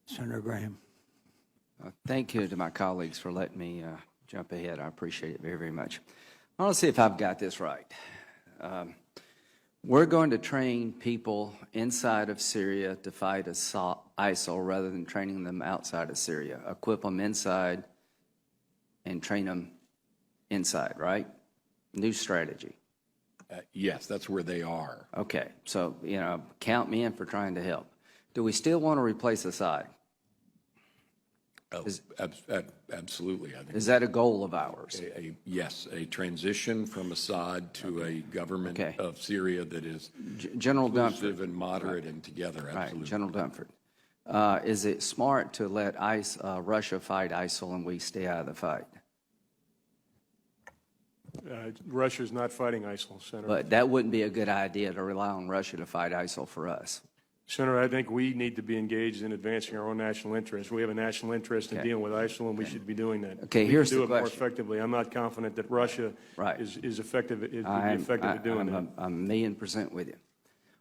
Senator Graham. Thank you to my colleagues for letting me jump ahead. I appreciate it very, very much. I want to see if I've got this right. We're going to train people inside of Syria to fight ISIL rather than training them outside of Syria. Equip them inside and train them inside, right? New strategy. Yes, that's where they are. Okay, so, you know, count me in for trying to help. Do we still want to replace Assad? Absolutely. I think Is that a goal of ours? yes, a transition from Assad to a government of Syria that is General inclusive Dunford. and moderate and together. Absolutely. Right, General Dunford. Is it smart to let Russia fight ISIL and we stay out of the fight? Russia's not fighting ISIL, Senator. But that wouldn't be a good idea to rely on Russia to fight ISIL for us. Senator, I think we need to be engaged in advancing our own national interests. We have a national interest in dealing with ISIL, and we should be doing that. Okay, we here's can do the it more question. effectively. I'm not confident that Russia is effective. Would be effective at doing that. I'm 1,000,000% with you.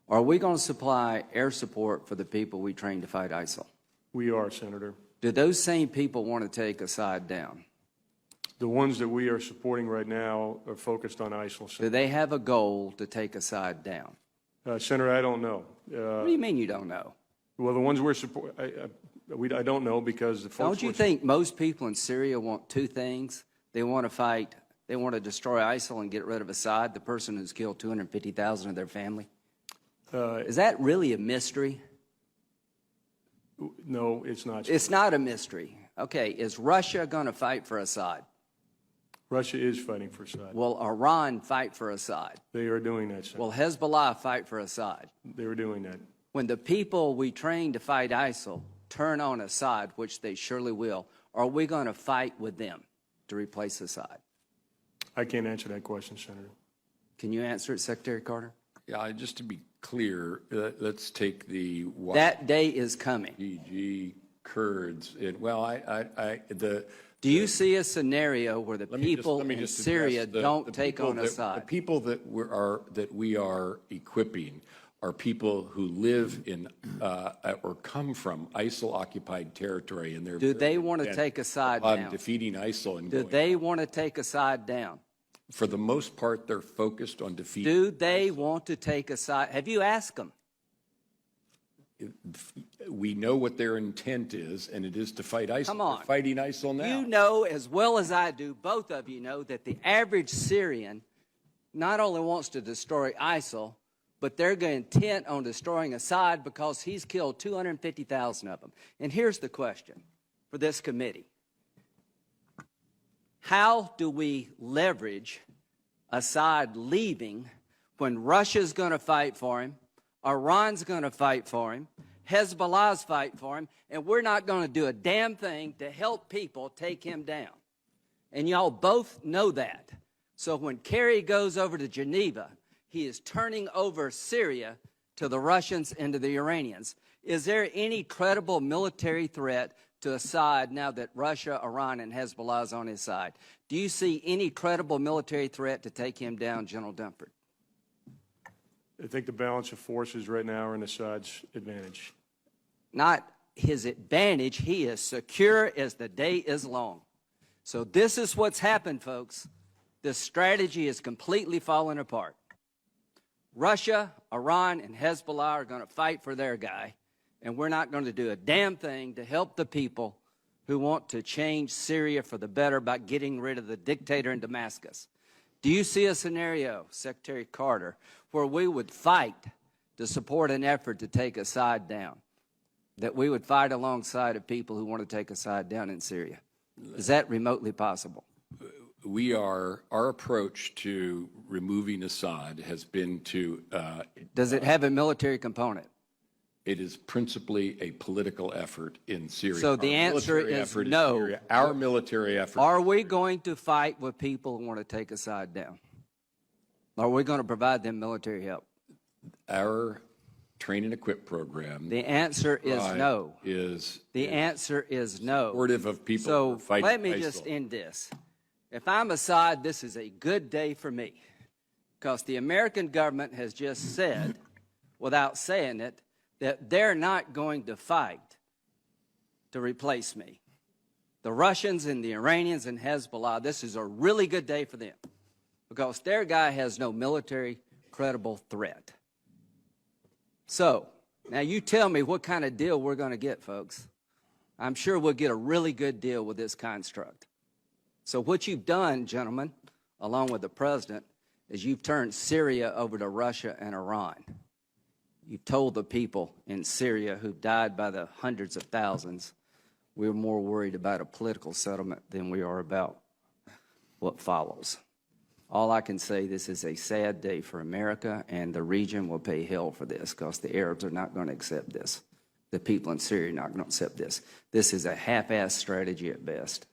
Are we going to supply air support for the people we train to fight ISIL? We are, Senator. Do those same people want to take Assad down? The ones that we are supporting right now are focused on ISIL. Do they have a goal to take Assad down? Senator, I don't know. What do you mean you don't know? Well, the ones we're supporting, I don't know because the folks. Don't you think most people in Syria want two things? They want to fight, they want to destroy ISIL and get rid of Assad, the person who's killed 250,000 of their family? Is that really a mystery? No, it's not. It's not a mystery. Okay, is Russia going to fight for Assad? Russia is fighting for Assad. Will Iran fight for Assad? They are doing that, Senator. Will Hezbollah fight for Assad? They were doing that. When the people we train to fight ISIL turn on Assad, which they surely will, are we going to fight with them to replace Assad? I can't answer that question, Senator. Can you answer it, Secretary Carter? Yeah, just to be clear, let's take the that day is coming. YPG Kurds. Do you see a scenario where the people in Syria don't take on Assad? The people that we are equipping are people who live in or come from ISIL-occupied territory, and do they want to take Assad down? Defeating ISIL and do they want to take Assad down? For the most part, they're focused on defeating. Do they want to take Assad? Have you asked them? We know what their intent is, and it is to fight ISIL. Come on. They're fighting ISIL now. You know as well as I do, both of you know, that the average Syrian not only wants to destroy ISIL, but they're intent on destroying Assad because he's killed 250,000 of them. And here's the question for this committee. How do we leverage Assad leaving when Russia's going to fight for him, Iran's going to fight for him, Hezbollah's fight for him, and we're not going to do a damn thing to help people take him down? And y'all both know that. So when Kerry goes over to Geneva, he is turning over Syria to the Russians and to the Iranians. Is there any credible military threat to Assad now that Russia, Iran, and Hezbollah is on his side? Do you see any credible military threat to take him down, General Dunford? I think the balance of forces right now are in Assad's advantage. Not his advantage. He is secure as the day is long. So this is what's happened, folks. This strategy is completely falling apart. Russia, Iran, and Hezbollah are going to fight for their guy, and we're not going to do a damn thing to help the people who want to change Syria for the better by getting rid of the dictator in Damascus. Do you see a scenario, Secretary Carter, where we would fight to support an effort to take Assad down, that we would fight alongside of people who want to take Assad down in Syria? Is that remotely possible? Our approach to removing Assad has been to... Does it have a military component? It is principally a political effort in Syria. So the answer is no. Our military effort... Are we going to fight with people who want to take Assad down? Are we going to provide them military help? Our train and equip program... The answer is no. The answer is no. Supportive of people so who fight let me ISIL. just end this. If I'm Assad, this is a good day for me, because the American government has just said, without saying it, that they're not going to fight to replace me. The Russians and the Iranians and Hezbollah, this is a really good day for them because their guy has no military credible threat. So, now you tell me what kind of deal we're going to get, folks. I'm sure we'll get a really good deal with this construct. So what you've done, gentlemen, along with the president, is you've turned Syria over to Russia and Iran. You've told the people in Syria who died by the hundreds of thousands, we're more worried about a political settlement than we are about what follows. All I can say, this is a sad day for America, and the region will pay hell for this because the Arabs are not going to accept this. The people in Syria are not going to accept this. This is a half-assed strategy at best.